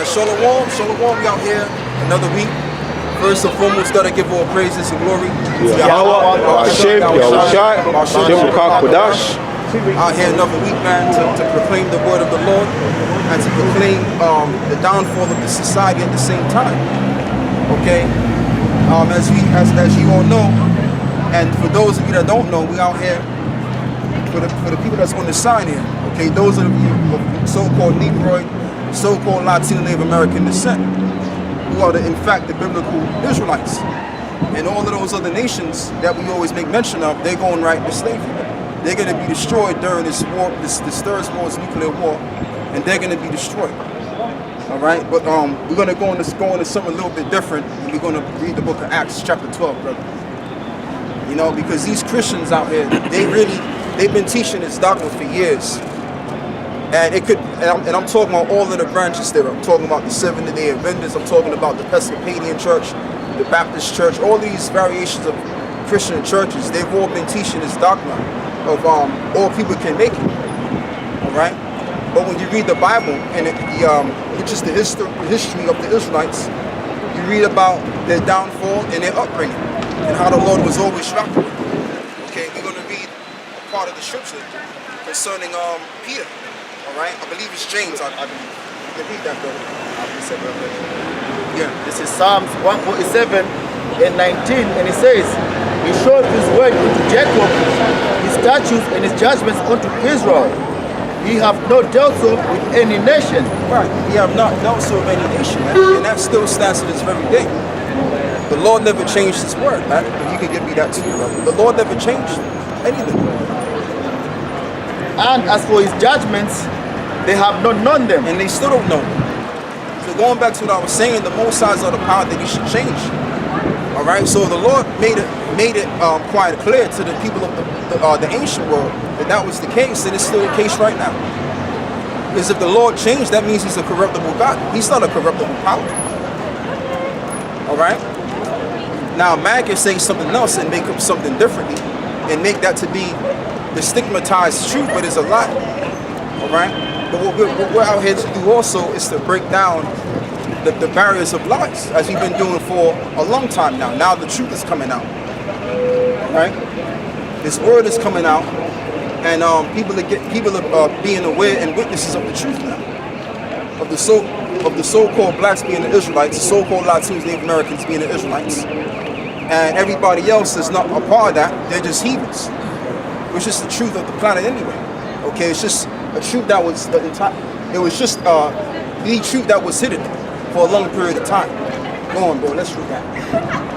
Shalom, we out here another week. First and foremost, gotta give all praises and glory to Yahweh, Hashem, Yahushai, Hashem Kodash. Out here another week, man, to proclaim the word of the Lord and to proclaim the downfall of the society at the same time. Okay, as you all know, and for those of you that don't know, we out here for the people that's on the sign here. Okay, those are the so-called Negroid, so-called Latino Native American descent, who are in fact the biblical Israelites. And all of those other nations that we always make mention of, they're going right into slavery. They're going to be destroyed during this war, this third world's nuclear war, and they're going to be destroyed. All right, but we're going to go into something a little bit different. And we're going to read the book of Acts, chapter 12, brother. You know, because these Christians out here, they've been teaching this dogma for years. And I'm talking about all of the branches there. I'm talking about the Seventh-day Adventists. I'm talking about the Episcopalian Church, the Baptist Church, all these variations of Christian churches. They've all been teaching this dogma of all people can make it. All right? But when you read the Bible, and which is the history of the Israelites, you read about their downfall and their upbringing, and how the Lord was always shocking them. Okay, we're going to read a part of the scripture concerning Peter. All right, I believe it's James. I believe. You can read that, brother. Yeah. This is Psalms 147 and 19, and it says, He showed His word unto Jacob, His statutes and His judgments unto Israel. He have not dealt so with any nation. Right, He have not dealt so with any nation, man. And that still stands to this very day. The Lord never changed His word, man. You can give me that too, brother. The Lord never changed anything. And as for His judgments, they have not known them. And they still don't know them. So going back to what I was saying, the Most High are the power that He should change. All right, so the Lord made it quite clear to the people of the ancient world that was the case, and it's still the case right now. Because if the Lord changed, that means He's a corruptible God. He's not a corruptible power. All right? Now, man can say something else and make up something differently and make that to be the stigmatized truth, but it's a lie. All right? But what we're out here to do also is to break down the barriers of lies, as we've been doing for a long time now. Now the truth is coming out. All right? This word is coming out, and people are being aware and witnesses of the truth now. Of the so-called blacks being the Israelites, the so-called Latinos, Native Americans being the Israelites. And everybody else is not a part of that. They're just heathens. Which is the truth of the planet anyway. Okay, it's just a truth that was the truth that was hidden for a long period of time. Go on, bro, let's read that.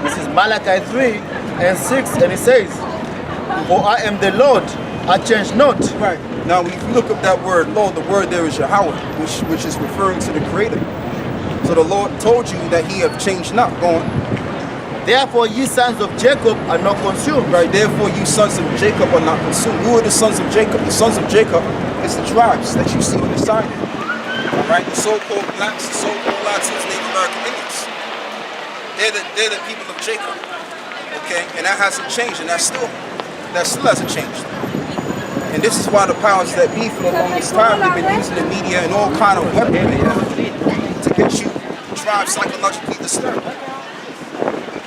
This is Malachi 3 and 6, and it says, For I am the Lord, I change not. Right. Now, if you look up that word Lord, the word there is Yahweh, which is referring to the Creator. So the Lord told you that He have changed not. Go on. Therefore ye sons of Jacob are not consumed. Right, therefore you sons of Jacob are not consumed. Who are the sons of Jacob? The sons of Jacob is the tribes that you see on the side. All right, the so-called blacks, the so-called Latinos, Native American Indians. They're the people of Jacob. Okay, and that hasn't changed, and that still hasn't changed. And this is why the powers that be for the longest time, they've been using the media and all kind of weaponry to get you tribes psychologically disturbed.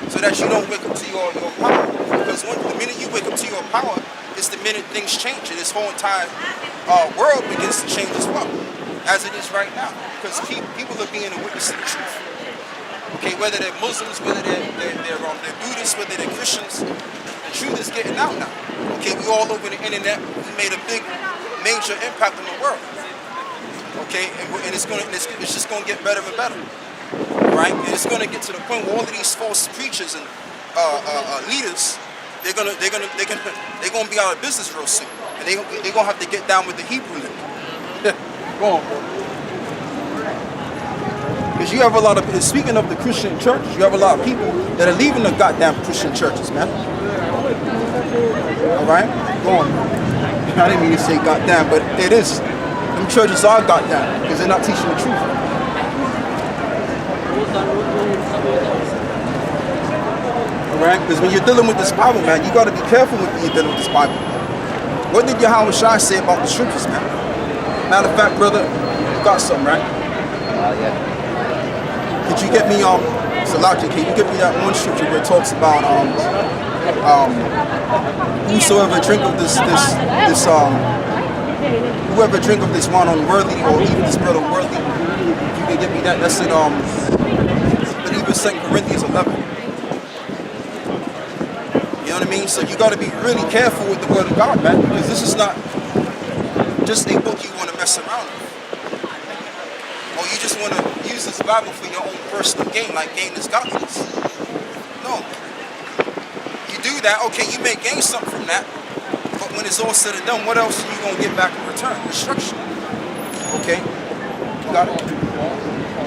So that you don't wake up to your power. Because the minute you wake up to your power, it's the minute things change. And this whole entire world begins to change as well, as it is right now. Because people are being a witness to the truth. Okay, whether they're Muslims, whether they're Buddhists, whether they're Christians, the truth is getting out now. Okay, we all over the internet. We made a big, major impact on the world. Okay, and it's just going to get better and better. Right, and it's going to get to the point where all of these false preachers and leaders, they're going to be out of business real soon, and they're going to have to get down with the Hebrew lick. Go on, bro. Because you have a lot of, speaking of the Christian churches, you have a lot of people that are leaving the goddamn Christian churches, man. All right, go on. I didn't mean to say goddamn, but it is. Them churches are goddamn because they're not teaching the truth. Alright, because when you're dealing with this Bible, man, you got to be careful when you're dealing with this Bible. What did Yahweh Shai say about the scriptures, man? Matter of fact, brother, you got some, right? Yeah. Could you get me Salakia, can you give me that one scripture where it talks about whosoever drink of this whoever drink of this wine unworthy or eat of this bread unworthy? If you can give me that, that's in I believe it's 2 Corinthians 11. You know what I mean? So you got to be really careful with the word of God, man, because this is not just a book you want to mess around with. Or you just want to use this Bible for your own personal gain, like gain is godliness. No. You do that, okay, you may gain something from that, but when it's all said and done, what else are you going to get back in return? Destruction. Okay? You got it?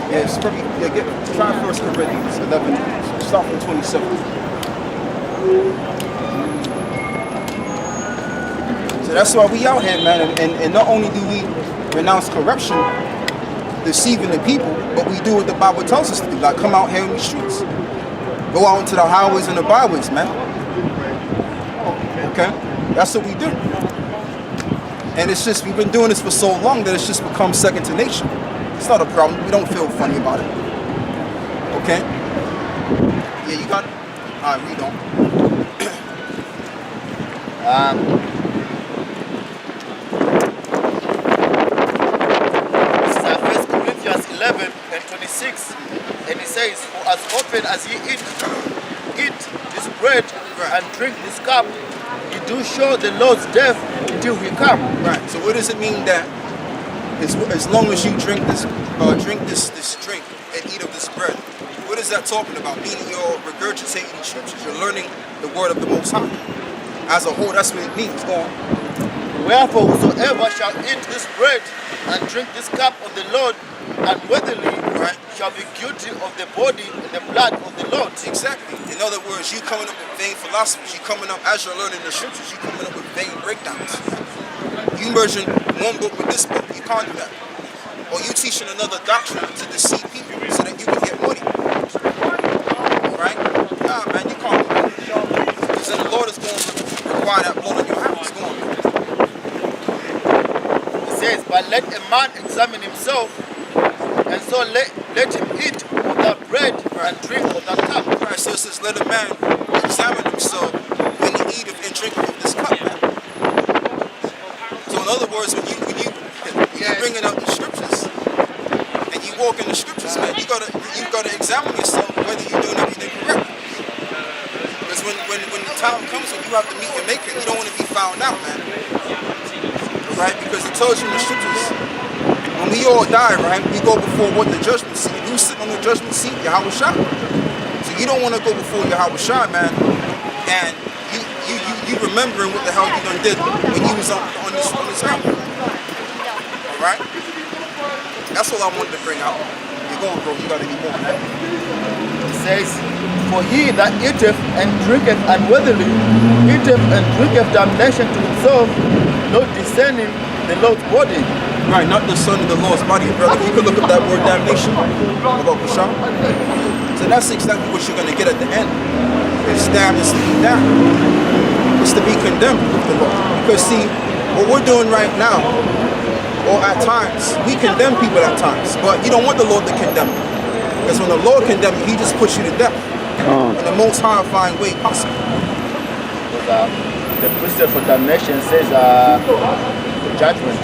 Yeah, it's pretty, try 1 Corinthians 11, start from 27. So that's why we out here, man, and not only do we renounce corruption, deceiving the people, but we do what the Bible tells us to do, like come out here in the streets. Go out into the highways and the byways, man. Okay? That's what we do. And it's just, we've been doing this for so long that it's just become second to nature. It's not a problem. We don't feel funny about it. Okay? Yeah, you got it? Alright, read on. This is 1 Corinthians 11 and 26. And it says, for as often as ye eat this bread and drink this cup, you do show the Lord's death until he come. Right. So what does it mean that as long as you drink this drink and eat of this bread? What is that talking about? Meaning you're regurgitating the scriptures. You're learning the word of the Most High. As a whole, that's what it means. Go on. Wherefore whosoever shall eat this bread and drink this cup of the Lord unworthily, Right. shall be guilty of the body and the blood of the Lord. Exactly. In other words, you coming up with vain philosophies. You coming up, as you're learning the scriptures, you coming up with vain breakdowns. You merging one book with this book. You can't do that. Or you teaching another doctrine to deceive people so that you can get money. Right? Nah, man, you can't do that. Because then the Lord is going to require that blood in your house. Go on. It says, but let a man examine himself, and so let him eat of that bread and drink of that cup. Right, so it says, let a man examine himself when he eat and drink of this cup, man. So in other words, when you're bringing out the scriptures and you walk in the scriptures, man, you gotta examine yourself whether you're doing everything correctly. Because when the time comes when you have to meet your maker, you don't want to be found out, man. Right? Because it tells you in the scriptures, when we all die, right, we go before what? The judgment seat. Who's sitting on the judgment seat? Yahweh Shai. So you don't want to go before Yahweh Shai, man, and you remembering what the hell you done did when you was on this earth. Alright? That's all I wanted to bring out. You're going, bro. You got any more, man? It says, for he that eateth and drinketh unworthily, eateth and drinketh damnation to himself, not discerning the Lord's body. Right, not the son of the Lord's body, brother. You can look up that word damnation about Bashar. So that's exactly what you're going to get at the end. It's damned, it's to be damned. It's to be condemned with the Lord. Because see, what we're doing right now, or at times, we condemn people at times, but you don't want the Lord to condemn you. Because when the Lord condemns you, he just puts you to death in the most horrifying way possible. Because, the precept for damnation says judgment.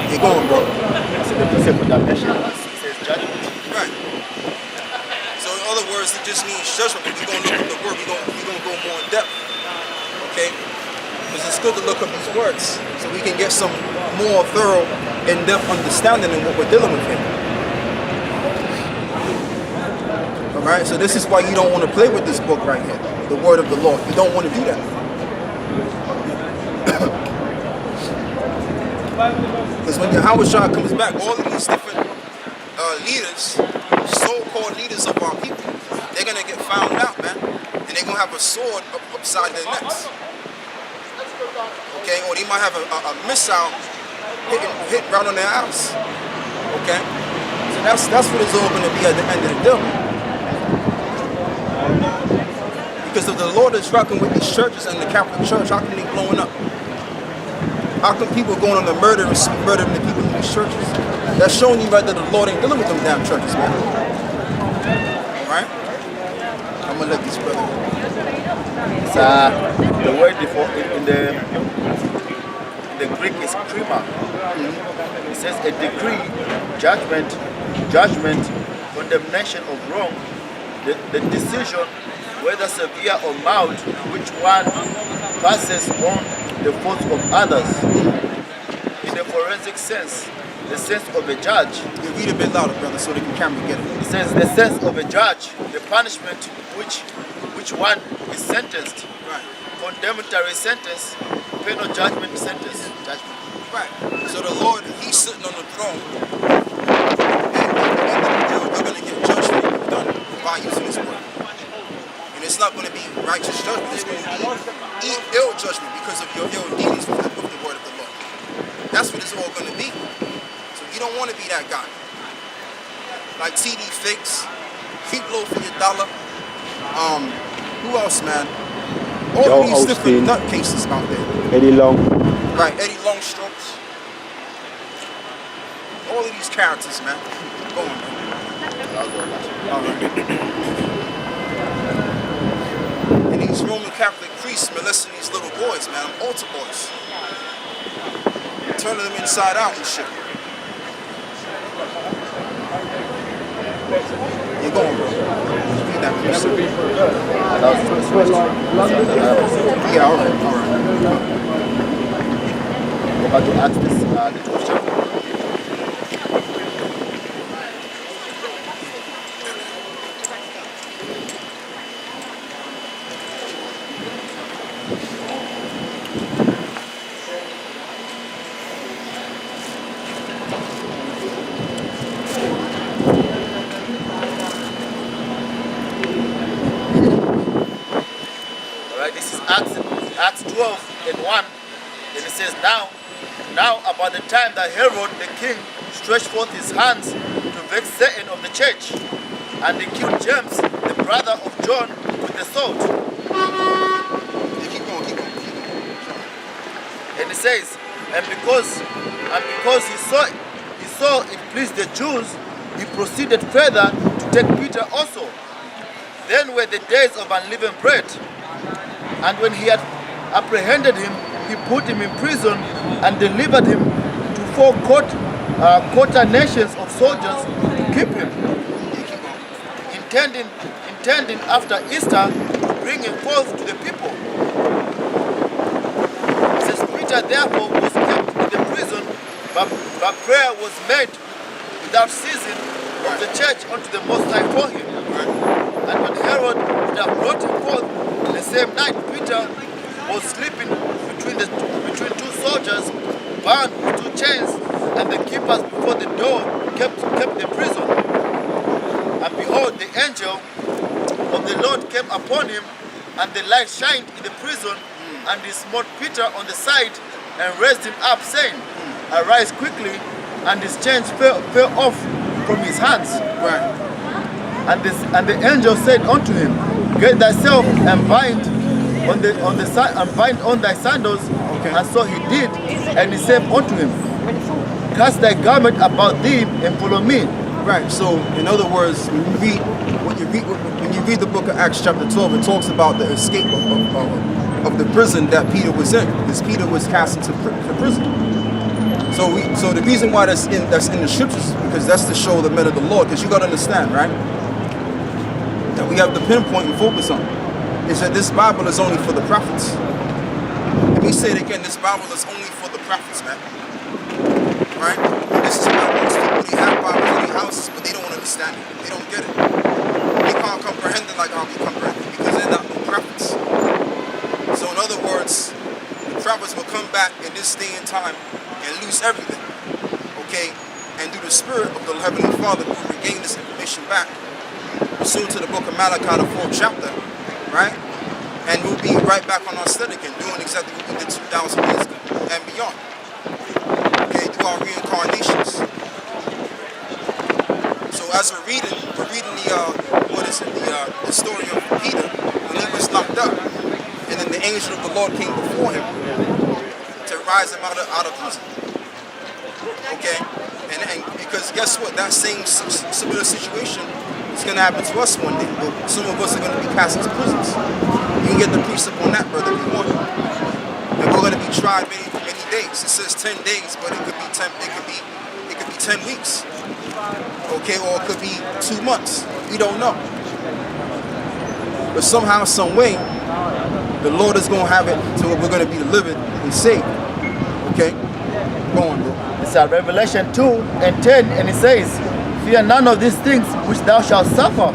You're going, bro. So the precept for damnation says judgment. Right. So in other words, it just means judgment. But we're going to look up the word. We're going to go more in depth. Okay? Because it's good to look up these words so we can get some more thorough, in-depth understanding of what we're dealing with here. Alright? So this is why you don't want to play with this book right here. The word of the Lord. You don't want to do that. Because when Yahweh Shai comes back, all of these different leaders, so-called leaders of our people, they're going to get found out, man. And they're going to have a sword upside their necks. Okay? Or they might have a missile hit right on their house. Okay? So that's what it's all going to be at the end of the day. Because if the Lord is rocking with these churches and the Catholic Church, how come they blowing up? How come people going on the murdering the people in these churches? That's showing you right that the Lord ain't dealing with them damn churches, man. Right? I'm gonna let this brother. It's, the word before in the Greek is krima. It says a decree, judgment, condemnation of wrong, the decision, whether severe or mild, which one passes on the faults of others. In the forensic sense, the sense of a judge. You read a bit louder, brother, so the camera get it. It says the sense of a judge, the punishment which one is sentenced. Right. Condemnatory sentence, penal judgment sentence. Judgment. Right. So the Lord, He's sitting on the throne, and you're going to get judgment done by using His word. And it's not going to be righteous judgment. It's going to be ill judgment because of your ill dealings with the word of the Lord. That's what it's all going to be. So you don't want to be that guy. Like TD Fix, keep low for your dollar. Who else, man? All Joel of these different Osteen. nutcases out there. Eddie Long. Right, Eddie Longstrokes. All of these characters, man. Go on, man. All right. And these Roman Catholic priests molesting these little boys, man. Altar boys. Turning them inside out and shit. You're going, bro. Read that precept. Yeah, all right. Go back to Acts, the 12th chapter. Alright, this is Acts 12 and 1. And it says, Now about the time that Herod the king stretched forth his hands to vex certain of the church, and they killed James, the brother of John, with the sword. Yeah, keep going. And it says, and because he saw it pleased the Jews, he proceeded further to take Peter also. Then were the days of unleavened bread, and when he had apprehended him, he put him in prison and delivered him to 4 quaternations of soldiers to keep him, intending after Easter to bring him forth to the people. It says Peter therefore was kept in the prison, but prayer was made without ceasing of the church unto the Most High for him. And when Herod would have brought him forth the same night, Peter was sleeping between 2 soldiers, bound with 2 chains, and the keepers before the door kept the prison. And behold, the angel of the Lord came upon him, and the light shined in the prison, and he smote Peter on the side and raised him up, saying, Arise quickly, and his chains fell off from his hands. Right. And the angel said unto him, Get thyself and bind on thy sandals. Okay. And so he did, and he said unto him, Cast thy garment about thee and follow me. Right. So, in other words, when you read the book of Acts chapter 12, it talks about the escape of the prison that Peter was in, because Peter was cast into prison. So the reason why that's in the scriptures is because that's to show the men of the Lord. Because you got to understand, right? That we have to pinpoint and focus on is that this Bible is only for the prophets. Let me say it again: this Bible is only for the prophets, man. Right? And this is why most people they have Bibles in their houses, but they don't understand it. They don't get it. They can't comprehend it like how we comprehend it because they're not no prophets. So in other words, the prophets will come back in this day and time and lose everything, okay? And through the Spirit of the Heavenly Father, we'll regain this information back. Pursuant to the book of Malachi, the 4th chapter, right? And we'll be right back on our stead again, doing exactly what we did 2,000 years ago and beyond. Okay, through our reincarnations. So as we're reading the story of Peter when he was locked up, and then the angel of the Lord came before him to rise him out of prison. Okay, And because guess what? That same similar situation is going to happen to us one day. Some of us are going to be cast into prisons. You can get the precept on that, brother, if you want. And we're going to be tried many days. It says 10 days, but it could be 10. It could be 10 weeks. Okay, or it could be 2 months. We don't know. But somehow, some way, the Lord is going to have it to where we're going to be delivered and saved. Okay, go on, bro. It's Revelation 2 and 10, and it says, "Fear none of these things which thou shalt suffer.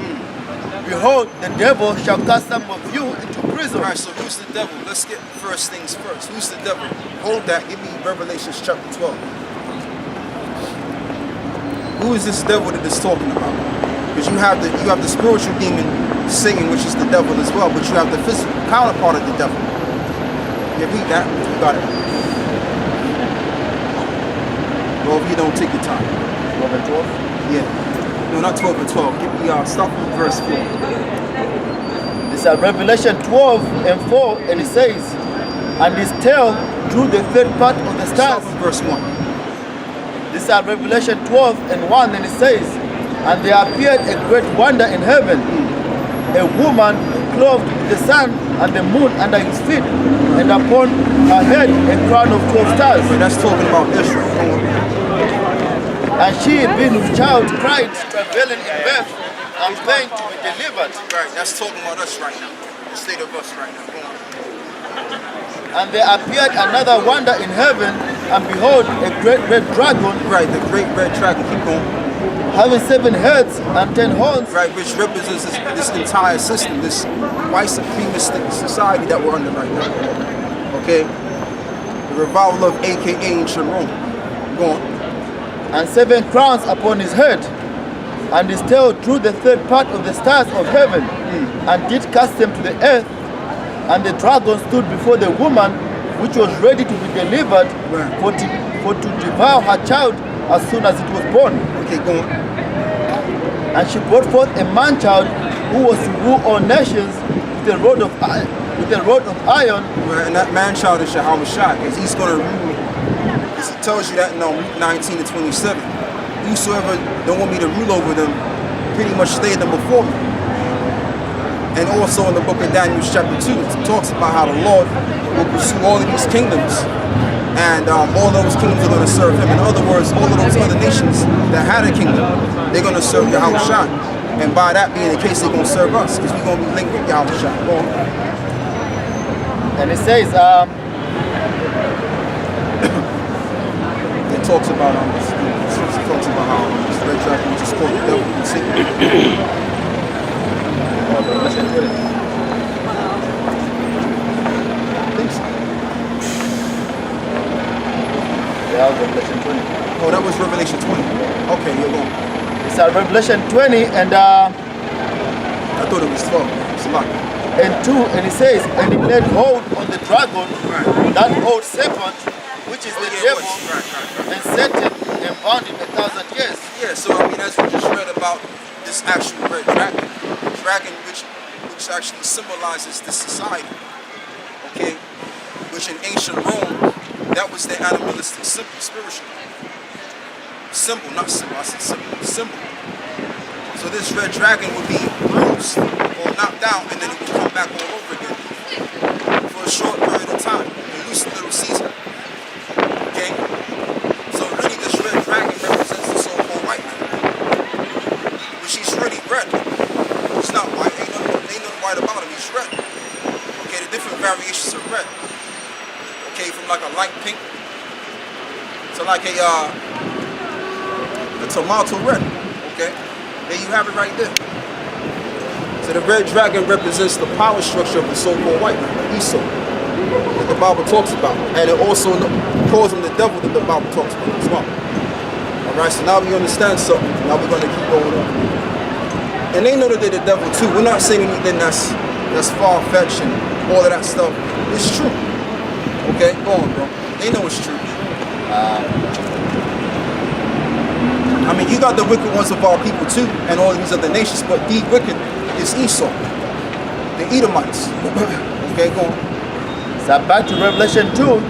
Behold, the devil shall cast some of you into prison." All right, so who's the devil? Let's get first things first. Who's the devil? Hold that. Give me Revelation chapter 12. Who is this devil that it's talking about? Because you have the spiritual demon, Satan, which is the devil as well, but you have the physical counterpart of the devil. Yeah, read that. You got it. Well, if you don't take your time. 12 and 12. Yeah. No, not 12 and 12. Give me stop at verse 4. This is Revelation 12 and 4, and it says, "And his tail drew the third part of the Stop stars." at verse 1. This is Revelation 12 and 1, and it says, "And there appeared a great wonder in heaven, a woman clothed with the sun and the moon under his feet, and upon her head a crown of 12 stars. So that's talking about Israel. And she, being with child, cried, travailing in birth, and pain to be delivered. Right, that's talking about us right now. The state of us right now. Go on. And there appeared another wonder in heaven, and behold, a great red dragon, Right, the great red dragon. Keep going. having 7 heads and 10 horns, Right, which represents this entire system, this white supremacist society that we're under right now. Okay? The revival of AKA ancient Rome. Go on. and 7 crowns upon his head. And his tail drew the third part of the stars of heaven, and did cast them to the earth. And the dragon stood before the woman, which was ready to be delivered, Right. for to devour her child as soon as it was born. Okay, go on. And she brought forth a man-child who was to rule all nations with a rod of iron. Right, and that man-child is Yahweh Shai, because he's going to rule. Because he tells you that in Luke 19 and 27. Whosoever don't want me to rule over them, pretty much slay them before me. And also in the book of Daniel chapter 2, it talks about how the Lord will pursue all of these kingdoms. And all those kingdoms are going to serve him. In other words, all of those other nations that had a kingdom, they're going to serve Yahweh Shai. And by that being the case, they're going to serve us, because we're going to be linked with Yahweh Shai. Go on. And it says, It talks about how this red dragon, which is called the devil and Satan. I think so. yeah, Revelation 20. Oh, that was Revelation 20. Okay, you're going. It's Revelation 20 and I thought it was 12. It's a lot. 2, and it says, "And he laid hold on the dragon, Right. that old serpent, which is the Yeah, it devil, was. Right. and set him and bound him 1,000 years." Yeah, so I mean, as we just read about this actual red dragon, which actually symbolizes this society, okay, which in ancient Rome, that was their animalistic spiritual symbol, not symbol, I said symbol. So this red dragon would be bruised or knocked out, and then it would come back all over again for a short period of time, at least a little season. Okay? So really this red dragon represents the so-called white man. But she's really red. It's not white, ain't nothing white about him, he's red. Okay, the different variations of red. Okay, from like a light pink to like a tomato red. Okay? There you have it right there. So the red dragon represents the power structure of the so-called white man, Esau, that the Bible talks about. And it also calls him the devil that the Bible talks about as well. Alright, so now we understand something. Now we're going to keep going on. And they know that they're the devil too. We're not saying anything that's far-fetched and all of that stuff. It's true. Okay, go on, bro. They know it's true. I mean, you got the wicked ones of our people too, and all these other nations, but the wicked is Esau, the Edomites. Okay, go on. So back to Revelation 2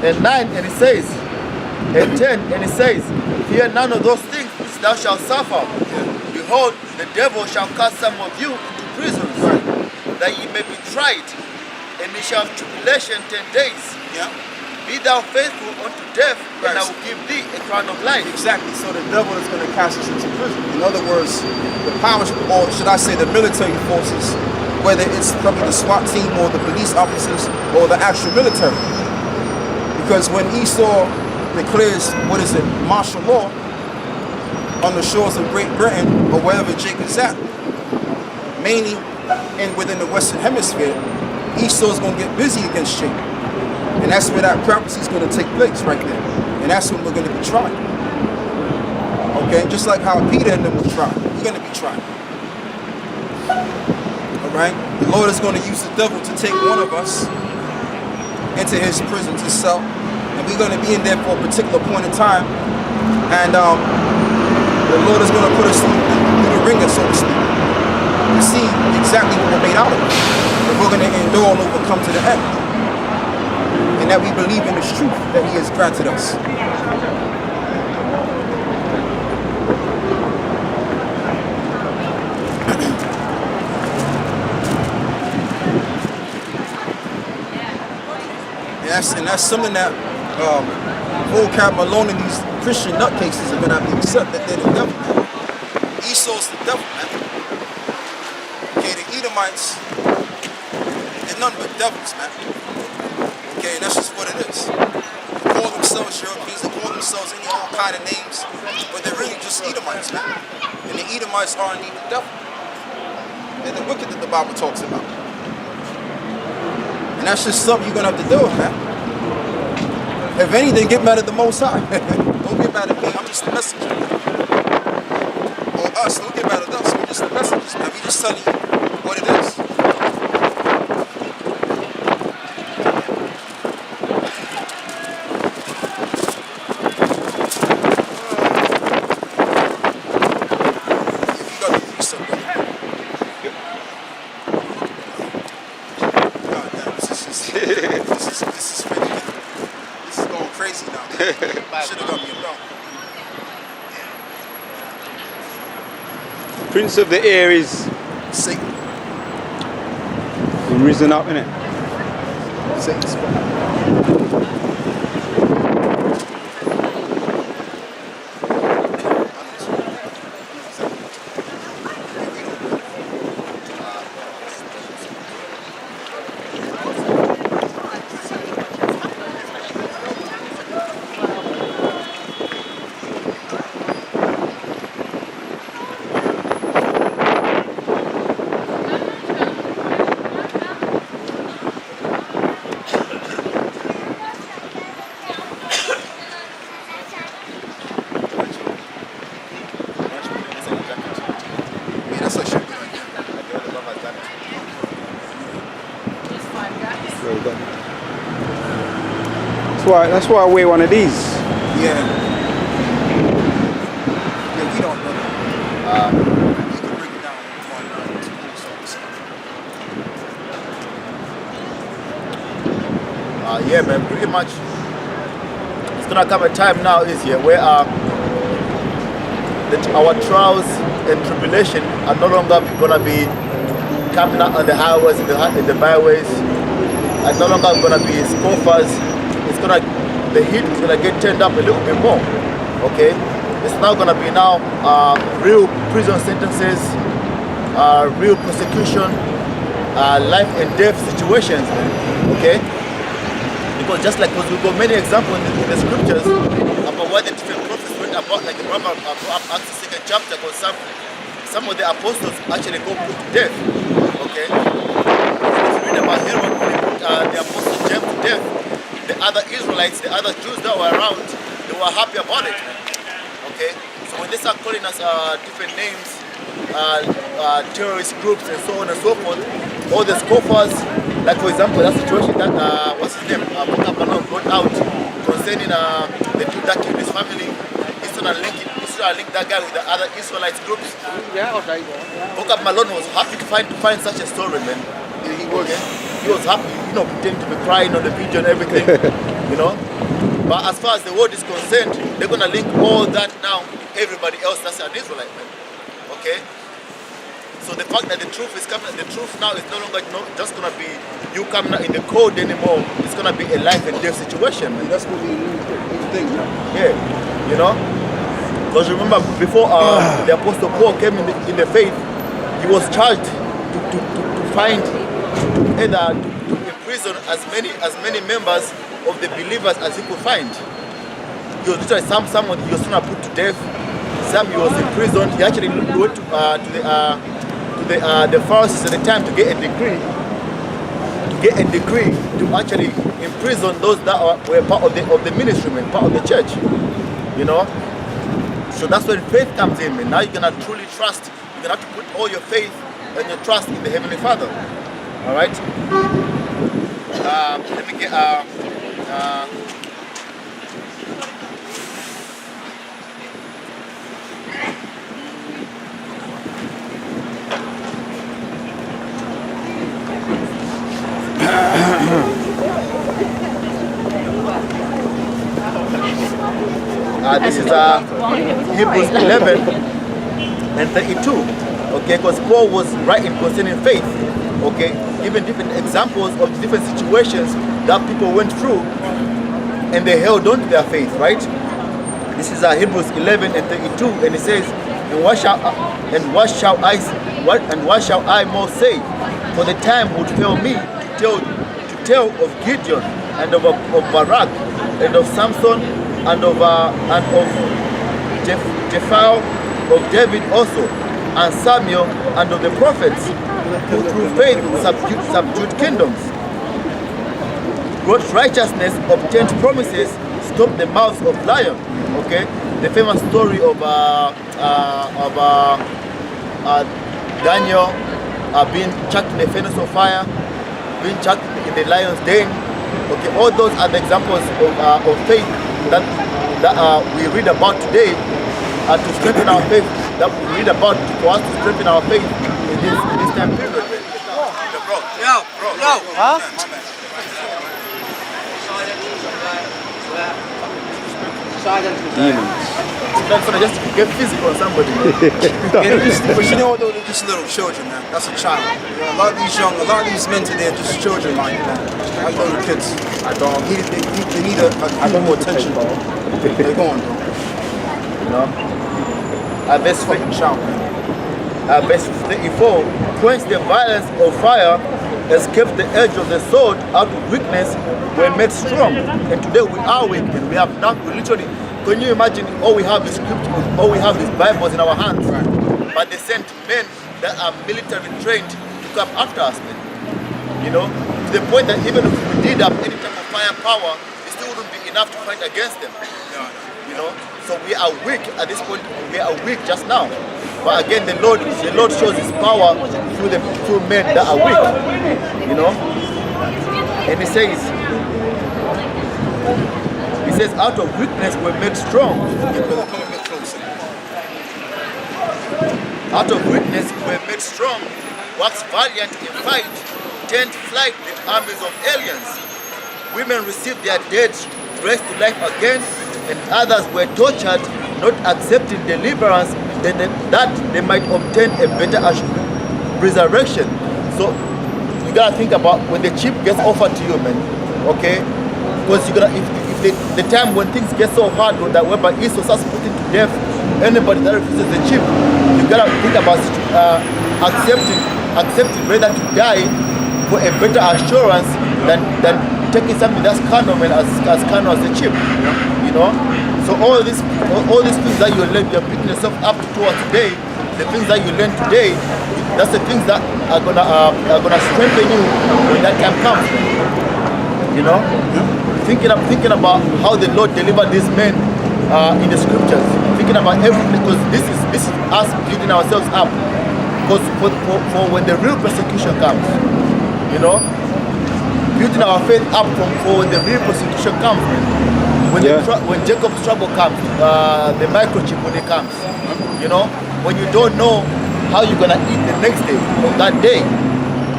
and 9, and it says, and 10, and it says, fear none of those things which thou shalt suffer. Behold, the devil shall cast some of you into prisons, that ye may be tried, and ye shall have tribulation 10 days. Yeah. Be thou faithful unto death, and I will give thee a crown of life. Exactly. So the devil is going to cast us into prison. In other words, the powers, or should I say the military forces, whether it's probably the SWAT team or the police officers or the actual military. Because when Esau declares, martial law on the shores of Great Britain or wherever Jacob's at, mainly within the Western Hemisphere, Esau's going to get busy against Jacob. And that's where that prophecy is going to take place right there. And that's when we're going to be tried. Okay? Just like how Peter and them were tried. We're going to be tried. Alright? The Lord is going to use the devil to take one of us into his prison, his cell. And we're going to be in there for a particular point in time. And the Lord is going to put us through the ringer, so to speak. To see exactly what we're made out of. And we're going to endure and overcome to the end. And that we believe in this truth that he has granted us. And that's something that vocab Malone and these Christian nutcases are going to have to accept, that they're the devil. Esau's the devil, man. Okay, the Edomites, they're none but devils, man. Okay, and that's just what it is. They call themselves Europeans, they call themselves any all kind of names, but they're really just Edomites, man. And the Edomites are indeed the devil. They're the wicked that the Bible talks about. And that's just something you're going to have to deal with, man. If anything, get mad at the Most High. Don't get mad at me, I'm just the messenger. Or us, don't get mad at us, we're just the messengers, man. We just telling you what it is. Prince of the air is Satan. risen up, innit? Satan's That's why I wear one of these. Yeah, we don't know. You can break it down on Yeah, man, pretty much. It's gonna come a time now this year where our trials and tribulation are no longer gonna be coming out on the highways, in the byways, are no longer gonna be scoffers. The heat is gonna get turned up a little bit more. Okay, it's now gonna be real prison sentences, real persecution, life and death situations. Okay, because just like we've got many examples in the scriptures about what the different prophets went about, like the Bible Acts the 2nd chapter, because some of the apostles actually go put to death. Okay, if you read about Herod, when he put the apostle James to death, the other Israelites, the other Jews that were around, they were happy about it. Okay? So when they start calling us different names, terrorist groups and so on and so forth, all the scoffers, like for example, that situation that, what's his name, Bokap Malone brought out concerning the dude that killed his family. He's trying to link that guy with the other Israelite groups. Yeah, okay. Bokap Malone was happy to find such a story, man. He was happy, pretending to be crying on the video and everything, you know. But as far as the world is concerned, they're gonna link all that now. Everybody else that's an Israelite, man. Okay. So the fact that the truth is coming, the truth now is no longer just gonna be you coming out in the cold anymore. It's gonna be a life and death situation, man. That's what we think now. Yeah, you know. Because remember, before the Apostle Paul came in the faith, he was charged to find, to imprison as many members of the believers as he could find. He was literally some he was trying to put to death. Some he was imprisoned. He actually went to the Pharisees at the time to get a decree. To actually imprison those that were part of the ministry, man, part of the church. You know. So that's when faith comes in, man. Now you're gonna truly trust. You're gonna have to put all your faith and your trust in the Heavenly Father. All right. Let me get this is Hebrews 11 and 32. Okay, because Paul was writing concerning faith. Okay, giving different examples of different situations that people went through, and they held on to their faith. Right. This is Hebrews 11 and 32, and it says, "And what shall I more say? For the time would fail me to tell of Gideon and of Barak and of Samson and of Jephthah, of David also, and Samuel, and of the prophets, who through faith subdued kingdoms, wrought righteousness, obtained promises, stopped the mouths of lions." Okay, the famous story of Daniel being chucked in the furnace of fire, being chucked in the lion's den. Okay, all those are the examples of faith that we read about today, to strengthen our faith. That we read about for us to strengthen our faith in this time period. Bro. Huh? Demons. That's gonna just get physical on somebody. But you know what though, they're just little children, man. That's a child. You know, a lot of these men today are just children, like, man. Like little kids. They need a more attention. They're going, bro. You know? Verse 4, verse 34, quench the violence of fire, escape the edge of the sword, out of weakness were made strong. And today we are weak, and we have not, we literally, can you imagine, all we have is scripture, all we have is Bibles in our hands. Right. But they sent men that are military trained to come after us, man. You know, to the point that even if we did have any type of firepower, it still wouldn't be enough to fight against them. You know, so we are weak at this point. We are weak just now. But again, the Lord shows His power through men that are weak. You know, and He says, out of weakness we're made strong. Out of weakness we're made strong. Wax valiant in fight, turned flight the armies of aliens. Women received their dead raised to life again, and others were tortured, not accepting deliverance, that they might obtain a better resurrection. So you gotta think about when the chip gets offered to you, man. Okay, because you gotta if the time when things get so hard, that whereby Esau starts putting to death anybody that refuses the chip, you gotta think about accepting rather to die for a better assurance than taking something that's carnal, man, as carnal as the chip. You know. So all these things that you learn, you're picking yourself up towards today, the things that you learn today, that's the things that are gonna strengthen you when that time comes. You know, thinking about how the Lord delivered these men in the scriptures, thinking about everything, because this is us building ourselves up. Because for when the real persecution comes, you know, building our faith up for when the real persecution comes. When Jacob's trouble comes, the microchip when it comes, you know, when you don't know how you're gonna eat the next day or that day,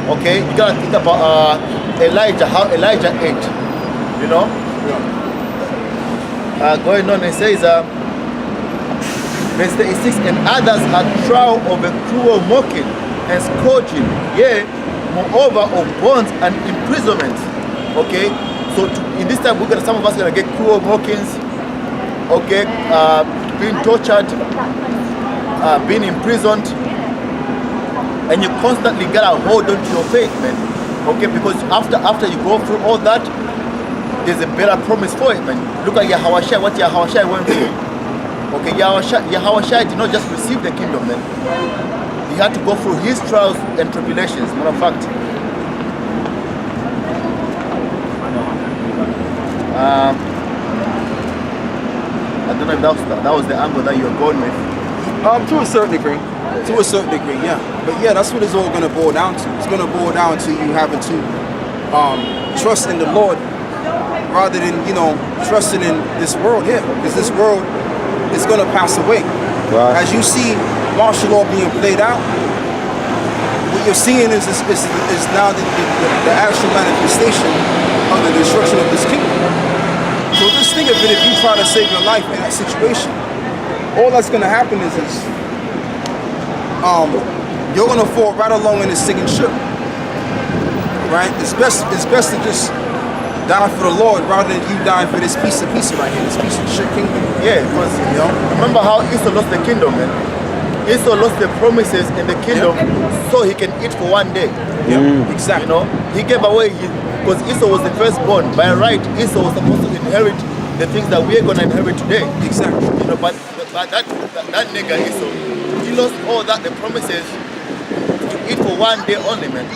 okay, you gotta think about Elijah, how Elijah ate, you know. going on, it says, verse 36, and others are trial of a cruel mocking and scourging, yea, moreover of bonds and imprisonment. Okay, so in this time, some of us are gonna get cruel mockings, okay, being tortured, being imprisoned, and you constantly gotta hold on to your faith, man. Okay, because after you go through all that, there's a better promise for it, man. Look at Yahushua, what Yahushua went through. Okay, Yahushua did not just receive the kingdom, man. He had to go through his trials and tribulations. Matter of fact, I don't know if that was the angle that you were going with. To a certain degree. To a certain degree, yeah. But yeah, that's what it's all going to boil down to. It's going to boil down to you having to trust in the Lord rather than, trusting in this world here. Because this world is going to pass away. Right. As you see martial law being played out, what you're seeing is now the actual manifestation of the destruction of this kingdom. So just think of it, if you try to save your life in that situation, all that's going to happen is you're going to fall right along in this sinking ship. Right? It's best to just die for the Lord rather than you dying for this piece of pizza right here, this piece of shit kingdom. Yeah, because remember how Esau lost the kingdom, man. Esau lost the promises in the kingdom so he can eat for one day. Yeah, exactly. He gave away because Esau was the firstborn. By right, Esau was supposed to inherit the things that we're gonna inherit today. Exactly. But that nigga Esau, he lost all that, the promises to eat for one day only, man.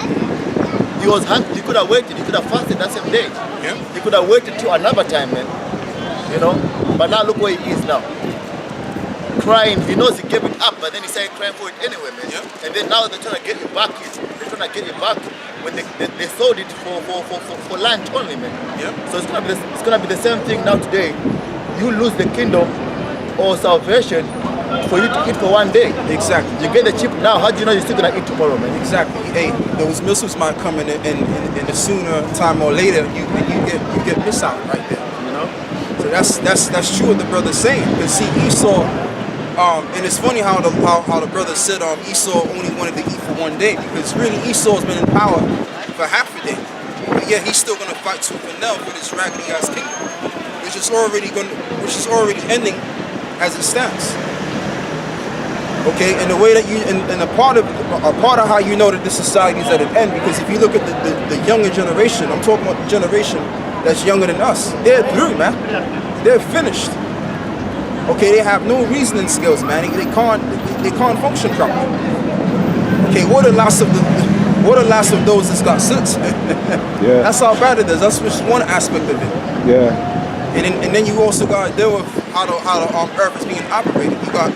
He was hungry. He could have waited. He could have fasted that same day. Yeah. He could have waited till another time, man. But now look where he is now. Crying. He knows he gave it up, but then he started crying for it anyway, man. Yeah. And then now they're trying to get it back. They're trying to get it back when they sold it for lunch only, man. Yeah. So it's gonna be the same thing now today. You lose the kingdom or salvation for you to eat for one day. Exactly. You get the chip now. How do you know you're still gonna eat tomorrow, man? Exactly. Hey, those missiles might come in the sooner time or later. You get miss out right there. So that's true what the brother's saying. Because see, Esau, and it's funny how the brother said Esau only wanted to eat for one day, because really Esau's been in power for half a day. But yeah, he's still gonna fight tooth and nail for this raggedy ass kingdom, which is already ending as it stands. Okay, and the way that and a part of how you know that this society is at an end, because if you look at the younger generation, I'm talking about the generation that's younger than us, they're through, man. They're finished. Okay, they have no reasoning skills, man. They can't function properly. Okay, what the last of those that's got sense? Yeah. That's how bad it is. That's just one aspect of it. Yeah. And then you also got to deal with how the earth is being operated. You got a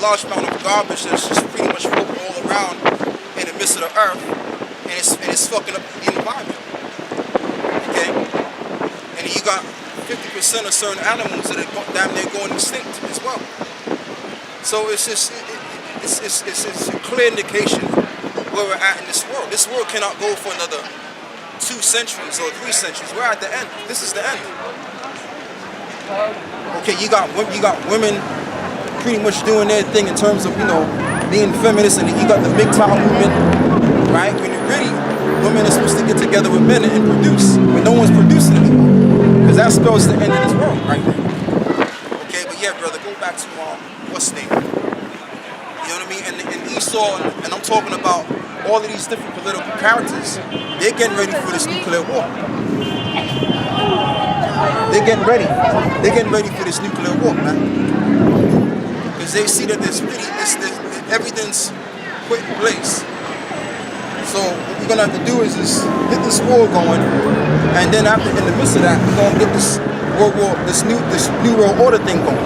large amount of garbage that's just pretty much floating all around in the midst of the earth, and it's fucking up the environment. Okay, and then you got 50% of certain animals that are damn near going extinct as well. So it's a clear indication where we're at in this world. This world cannot go for another 2 centuries or 3 centuries. We're at the end. This is the end. Okay, you got women pretty much doing their thing in terms of being feminists, and then you got the MGTOW movement, right? When really women are supposed to get together with men and produce, but no one's producing anymore, because that spells the end of this world right there. Okay, but yeah, brother, go back to what's the name? You know what I mean? And Esau, and I'm talking about all of these different political characters. They're getting ready for this nuclear war. They're getting ready. They're getting ready for this nuclear war, man. Because they see that everything's put in place. So what we're gonna have to do is just get this war going, and then in the midst of that, we're gonna get this new world order thing going.